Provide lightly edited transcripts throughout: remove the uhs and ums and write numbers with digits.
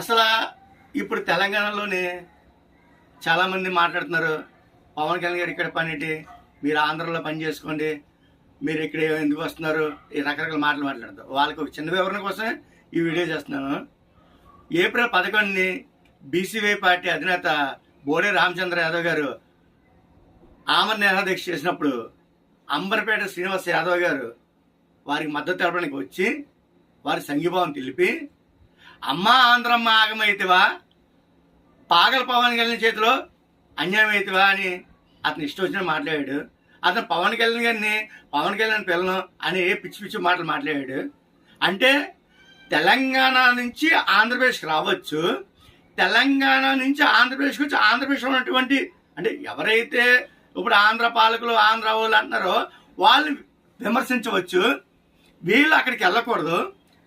అసలు ఇప్పుడు తెలంగాణలోనే చాలామంది మాట్లాడుతున్నారు, పవన్ కళ్యాణ్ గారు ఇక్కడ పనేంటి, మీరు ఆంధ్రలో పని చేసుకోండి, మీరు ఇక్కడ ఎందుకు వస్తున్నారు, ఈ రకరకాల మాటలు మాట్లాడతారు. వాళ్ళకి ఒక చిన్న వివరణ కోసమే ఈ వీడియో చేస్తున్నాను. ఏప్రిల్ 11ని బీసీవై పార్టీ అధినేత బోడే రామచంద్ర యాదవ్ గారు ఆమరణ నిరాదీక్ష చేసినప్పుడు అంబర్పేట శ్రీనివాస్ యాదవ్ గారు వారికి మద్దతు తెలపడానికి వచ్చి వారి సంఘీభావం తెలిపి, అమ్మా ఆంధ్రమ్మ ఆగమైతివా, పాగల పవన్ కళ్యాణ్ చేతిలో అన్యాయం అవుతావా అని అతను ఇష్టం వచ్చిన మాట్లాడాడు. అతను పవన్ కళ్యాణ్ గారిని పవన్ కళ్యాణ్ పిల్లను అని పిచ్చి పిచ్చి మాటలు మాట్లాడాడు. అంటే తెలంగాణ నుంచి ఆంధ్రప్రదేశ్కి రావచ్చు, తెలంగాణ నుంచి ఆంధ్రప్రదేశ్కి వచ్చి ఆంధ్రప్రదేశ్లో ఉన్నటువంటి అంటే ఎవరైతే ఇప్పుడు ఆంధ్ర పాలకులు ఆంధ్ర వాళ్ళు అంటున్నారో వాళ్ళు విమర్శించవచ్చు. వీళ్ళు అక్కడికి వెళ్ళకూడదు,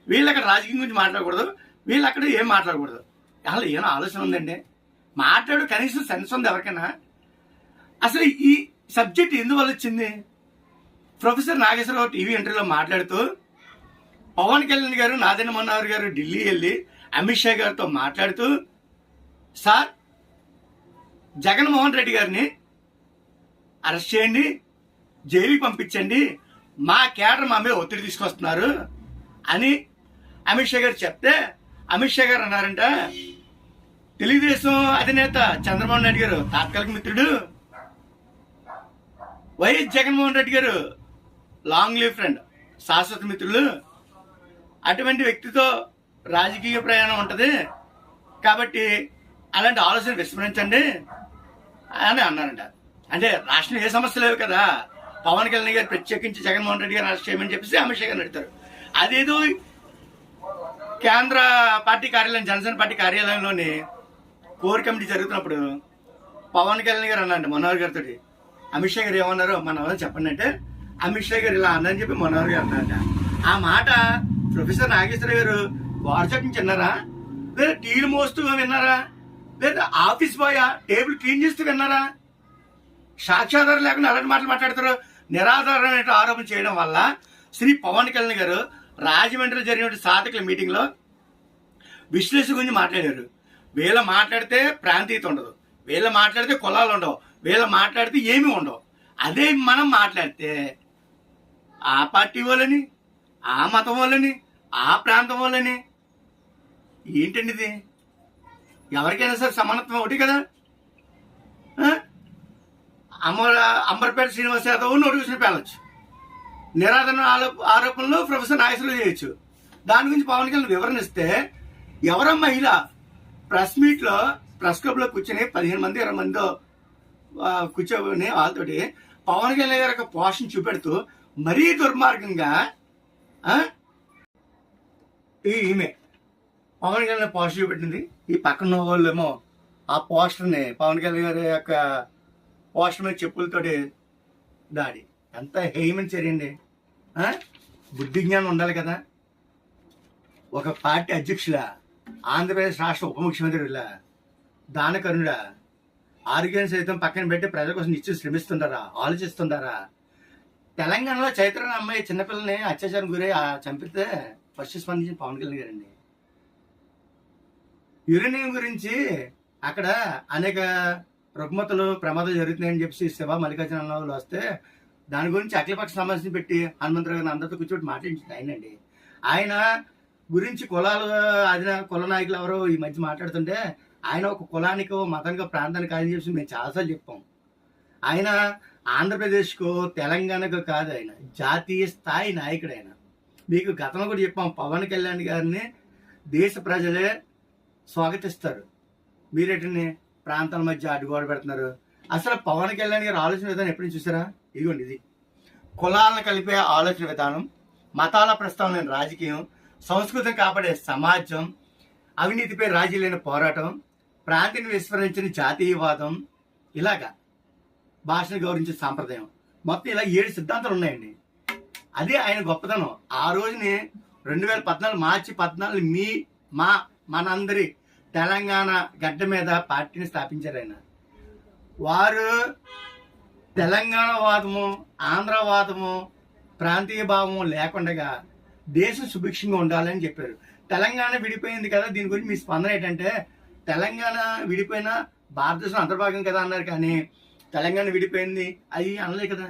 వీళ్ళు అక్కడ రాజకీయం గురించి మాట్లాడకూడదు, వీళ్ళు అక్కడ ఏం మాట్లాడకూడదు. అసలు ఏమైనా ఆలోచన ఉందండి? మాట్లాడు కనీసం సెన్స్ ఉంది ఎవరికైనా? అసలు ఈ సబ్జెక్ట్ ఎందువల్ల వచ్చింది? ప్రొఫెసర్ నాగేశ్వరరావు టీవీ ఇంటర్వ్యూలో మాట్లాడుతూ పవన్ కళ్యాణ్ గారు నాదెండ్ల మనోహర్ గారు ఢిల్లీ వెళ్ళి అమిత్ షా గారితో మాట్లాడుతూ, సార్ జగన్మోహన్ రెడ్డి గారిని అరెస్ట్ చేయండి, జైలుకి పంపించండి, మా కేడర్ మా మీద ఒత్తిడి తీసుకొస్తున్నారు అని అమిత్ షా గారు చెప్తే అమిత్ షా గారు అన్నారంట, తెలుగుదేశం అధినేత చంద్రబాబు నాయుడు గారు తాత్కాలిక మిత్రుడు, వైఎస్ జగన్మోహన్ రెడ్డి గారు లాంగ్ లీవ్ ఫ్రెండ్, శాశ్వత మిత్రులు, అటువంటి వ్యక్తితో రాజకీయ ప్రయాణం ఉంటుంది కాబట్టి అలాంటి ఆలోచన విస్మరించండి అని అన్నారంట. అంటే రాష్ట్రంలో ఏ సమస్య లేవు కదా, పవన్ కళ్యాణ్ గారు ప్రత్యేకించి జగన్మోహన్ రెడ్డి గారు అరెస్ట్ చేయమని చెప్పేసి అమిత్ షా గారు అడుగుతారు. అదేదో కేంద్ర పార్టీ కార్యాలయం జనసేన పార్టీ కార్యాలయంలోని కోర్ కమిటీ జరుగుతున్నప్పుడు పవన్ కళ్యాణ్ గారు అన్నారంట మనోహర్ గారితో, అమిత్ షా గారు ఏమన్నారో మన వాళ్ళని చెప్పండి అంటే అమిత్ షా గారు ఇలా అన్నారని చెప్పి మనోహర్ గారు అన్నారంట. ఆ మాట ప్రొఫెసర్ నాగేశ్వర గారు వాట్సాప్ నుంచి విన్నారా, లేదా టీలు మోస్తూ విన్నారా, లేదా ఆఫీస్ బాయ్ టేబుల్ క్లీన్ చేస్తూ విన్నారా? సాక్ష్యాధారం లేకుండా అలాంటి మాటలు మాట్లాడతారు. నిరాధారమైన ఆరోపణ చేయడం వల్ల శ్రీ పవన్ కళ్యాణ్ గారు రాజమండ్రిలో జరిగిన సాధకుల మీటింగ్ లో విశ్లేషణ గురించి మాట్లాడారు. వీళ్ళ మాట్లాడితే ప్రాంతీయత ఉండదు, వీళ్ళ మాట్లాడితే కులాలు ఉండవు, వీళ్ళ మాట్లాడితే ఏమీ ఉండవు. అదే మనం మాట్లాడితే ఆ పార్టీ వాళ్ళని, ఆ మతం వాళ్ళని, ఆ ప్రాంతం వాళ్ళని, ఏంటండి ఇది? ఎవరికైనా సరే సమానత్వం ఒకటి కదా. అంబర్పేట శ్రీనివాస్ యాదవ్ నోటిఫికేషన్ పేలొచ్చు, నిరాధరణ ఆరోపణలు ప్రొఫెసర్ నాగేశ్వరరావు చేయొచ్చు. దాని గురించి పవన్ కళ్యాణ్ వివరణ ఇస్తే ఎవరో మహిళ ప్రెస్ మీట్ లో ప్రెస్ క్లబ్ లో కూర్చొని 15 మంది 20 మందితో కూర్చొని వాళ్ళతోటి పవన్ కళ్యాణ్ గారి యొక్క పోస్ట్ని చూపెడుతూ మరీ దుర్మార్గంగా ఈమె పవన్ కళ్యాణ్ పోస్టర్ చూపెట్టింది. ఈ పక్కన వాళ్ళు ఏమో ఆ పోస్టర్ని పవన్ కళ్యాణ్ గారి యొక్క పోస్టర్ మీద చెప్పులతోటి దాడి. ఎంత హేయమని చర్యండి. బుద్ధి జ్ఞానం ఉండాలి కదా. ఒక పార్టీ అధ్యక్షుల, ఆంధ్రప్రదేశ్ రాష్ట్ర ఉప ముఖ్యమంత్రిలా, దానకరుణుడా, ఆరోగ్యాన్ని సైతం పక్కన పెట్టి ప్రజల కోసం నిత్యం శ్రమిస్తుంటారా, ఆలోచిస్తుంటారా? తెలంగాణలో చైత్ర అమ్మాయి చిన్నపిల్లని అత్యాచారం గురై చంపితే ఫస్ట్ స్పందించిన పవన్ కళ్యాణ్ గారండి. యురేనియం గురించి అక్కడ అనేక రుగ్మతలు ప్రమాదాలు జరుగుతున్నాయని చెప్పి శివ మల్లికార్జున వాళ్ళు వస్తే దాని గురించి అఖిలపక్ష సమావేశం పెట్టి హనుమంతరావు గారిని అందరితో కూర్చోబెట్టి మాట్లాడించింది ఆయనండి. ఆయన గురించి కుల నాయకులు ఎవరో ఈ మధ్య మాట్లాడుతుంటే ఆయన ఒక కులానికో మతంకో ప్రాంతానికి కాదని చెప్పి మేము చాలాసార్లు చెప్పాం. ఆయన ఆంధ్రప్రదేశ్కో తెలంగాణకో కాదు, ఆయన జాతీయ స్థాయి నాయకుడు. ఆయన మీకు గతంలో కూడా చెప్పాం, పవన్ కళ్యాణ్ గారిని దేశ ప్రజలే స్వాగతిస్తారు, మీరేటని ప్రాంతాల మధ్య అడ్డుగోడ పెడుతున్నారు. అసలు పవన్ కళ్యాణ్ గారి ఆలోచన విధానం ఎప్పుడు చూసారా? ఇదిగోండి, ఇది కులాలను కలిపే ఆలోచన విధానం, మతాల ప్రస్తావన లేని రాజకీయం, సంస్కృతిని కాపాడే సమాజం, అవినీతిపై రాజీ లేని పోరాటం, ప్రాంతాన్ని విస్మరించిన జాతీయవాదం, ఇలాగా భాషను గౌరవించే సాంప్రదాయం, మొత్తం ఇలా 7 సిద్ధాంతాలు ఉన్నాయండి. అదే ఆయన గొప్పతనం. ఆ రోజుని 2014 మార్చి 14 మనందరి తెలంగాణ గడ్డ మీద పార్టీని స్థాపించారు ఆయన. వారు తెలంగాణ వాదము, ఆంధ్రవాదము, ప్రాంతీయ భావము లేకుండా దేశం సుభిక్షంగా ఉండాలని చెప్పారు. తెలంగాణ విడిపోయింది కదా, దీని గురించి మీ స్పందన ఏంటంటే, తెలంగాణ విడిపోయిన భారతదేశం అంతర్భాగం కదా అన్నారు, కానీ తెలంగాణ విడిపోయింది అది అనలే కదా.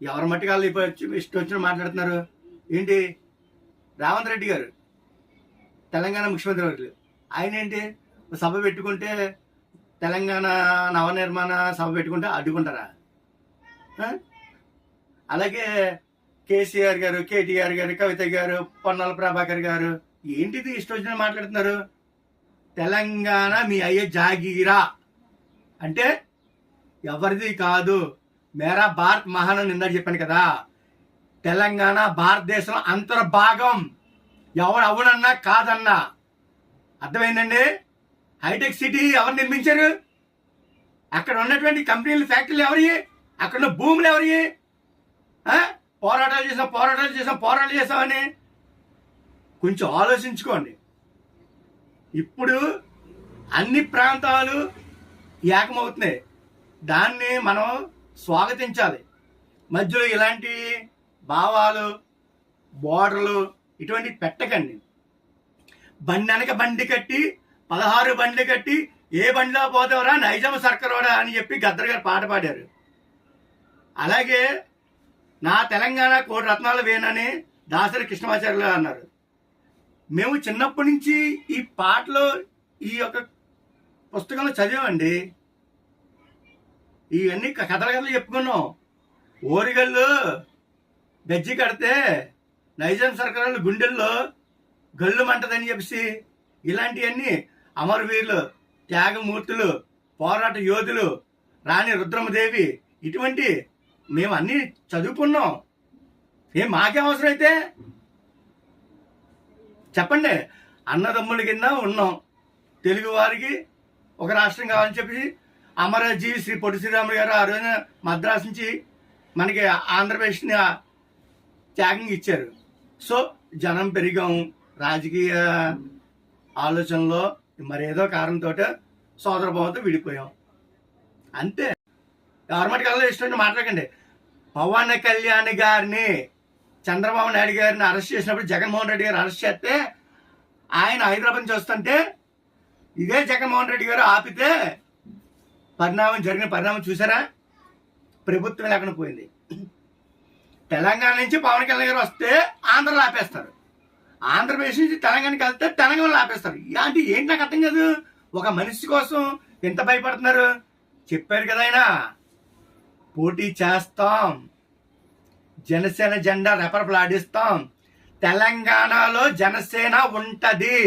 ఎవరి మట్టుకు వాళ్ళు ఇష్టం వచ్చిన మాట్లాడుతున్నారు. ఏంటి రేవంత్ రెడ్డి గారు తెలంగాణ ముఖ్యమంత్రి వర్గులు, ఆయన ఏంటి సభ పెట్టుకుంటే, తెలంగాణ నవనిర్మాణ సభ పెట్టుకుంటే అడ్డుకుంటారా? అలాగే కేసీఆర్ గారు, కేటీఆర్ గారు, కవిత గారు, పొన్నాల ప్రభాకర్ గారు ఏంటిది ఇష్టం వచ్చిన మాట్లాడుతున్నారు. తెలంగాణ మీ అయ్యే జాగీరా అంటే ఎవరిది కాదు, మేరా భారత్ మహాన్ అని ఇందాక చెప్పాను కదా. తెలంగాణ భారతదేశంలో అంతర్భాగం, ఎవరు అవునన్నా కాదన్నా. అర్థమైందండి? హైటెక్ సిటీ ఎవరు నిర్మించారు? అక్కడ ఉన్నటువంటి కంపెనీలు, ఫ్యాక్టరీలు ఎవరి? అక్కడ ఉన్న భూములు ఎవరి? పోరాటాలు చేసామని కొంచెం ఆలోచించుకోండి. ఇప్పుడు అన్ని ప్రాంతాలు ఏకమవుతున్నాయి, దాన్ని మనం స్వాగతించాలి. మధ్యలో ఇలాంటి భావాలు, బోర్డర్లు ఇటువంటి పెట్టకండి. బండి వెనక బండి కట్టి 16 బండ్లు కట్టి ఏ బండిలో పోతావరా నైజాం సర్కరోడా అని చెప్పి గద్దర్ గారు పాట పాడారు. అలాగే నా తెలంగాణ కోటి రత్నాలు వేనని దాసరి కృష్ణమాచార్యులు అన్నారు. మేము చిన్నప్పటి నుంచి ఈ పాటలో ఈ యొక్క పుస్తకంలో చదివామండి. ఇవన్నీ కథలు చెప్పుకున్నాం. ఓరిగళ్ళు గజ్జి కడితే నైజాం సర్కారు గుండెల్లో గళ్ళు మంటదని చెప్పి ఇలాంటివన్నీ అమరవీరులు, త్యాగమూర్తులు, పోరాట యోధులు, రాణి రుద్రమదేవి ఇటువంటి మేము అన్నీ చదువుకున్నాం. మాకేం అవసరం అయితే చెప్పండి. అన్నదమ్ముల కింద ఉన్నాం. తెలుగు వారికి ఒక రాష్ట్రం కావాలని చెప్పి అమరజీవి శ్రీ పొట్టి శ్రీరాములు గారు ఆ రోజున మద్రాసు నుంచి మనకి ఆంధ్రప్రదేశ్ని త్యాగం ఇచ్చారు. సో జనం పెరిగాం, రాజకీయ ఆలోచనలో మరేదో కారణంతో సోదరభావంతో విడిపోయాం అంతే. గవర్నమెంట్ కల్లా ఇష్టం మాట్లాడకండి. పవన్ కళ్యాణ్ గారిని, చంద్రబాబు నాయుడు గారిని అరెస్ట్ చేసినప్పుడు జగన్మోహన్ రెడ్డి గారు అరెస్ట్ చేస్తే ఆయన హైదరాబాద్ నుంచి వస్తుంటే ఇదే జగన్మోహన్ రెడ్డి గారు ఆపితే జరిగిన పరిణామం చూసారా? ప్రభుత్వం లేకుండా పోయింది. తెలంగాణ నుంచి పవన్ కళ్యాణ్ గారు వస్తే ఆంధ్రలో ఆపేస్తారు, ఆంధ్రప్రదేశ్ నుంచి తెలంగాణకి వెళ్తే తెలంగాణలో ఆపేస్తారు. ఇలాంటి ఏంటి నాకు అర్థం కాదు. ఒక మనిషి కోసం ఎంత భయపడుతున్నారు? చెప్పారు కదా ఆయన, పోటీ చేస్తాం, జనసేన జెండా రెపరెపలాడిస్తాం, తెలంగాణలో జనసేన ఉంటది.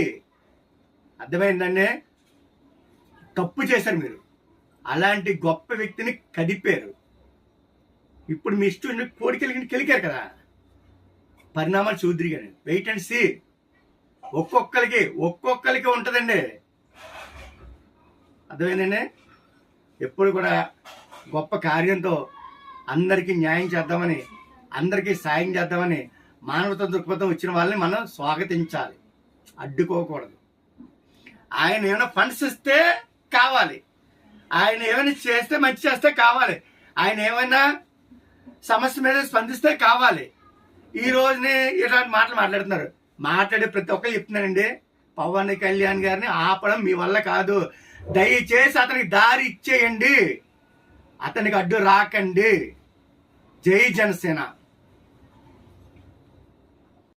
అర్థమైందండి? తప్పు చేశారు మీరు. అలాంటి గొప్ప వ్యక్తిని కదిపారు. ఇప్పుడు మీ ఇష్టం కోడికెళ్ళి కెలికారు కదా. పరిణామాలు చూద్దరిగాను. Wait and see. ఒక్కొక్కరికి ఉంటుందండి. అర్థమైందండి? ఎప్పుడు కూడా గొప్ప కార్యంతో అందరికీ న్యాయం చేద్దామని, అందరికీ సాయం చేద్దామని మానవతా దృక్పథం వచ్చిన వాళ్ళని మనం స్వాగతించాలి, అడ్డుకోకూడదు. ఆయన ఏమైనా ఫండ్స్ ఇస్తే కావాలి, ఆయన ఏమైనా చేస్తే మంచి చేస్తే కావాలి, ఆయన ఏమైనా సమస్య మీద స్పందిస్తే కావాలి. ఈ రోజుని ఇలాంటి మాటలు మాట్లాడుతున్నారు. మాట్లాడే ప్రతి ఒక్కరు చెప్తున్నానండి, పవన్ కళ్యాణ్ గారిని ఆపడం మీ వల్ల కాదు. దయచేసి అతనికి దారి ఇచ్చేయండి, అతనికి అడ్డు రాకండి. జై జనసేన.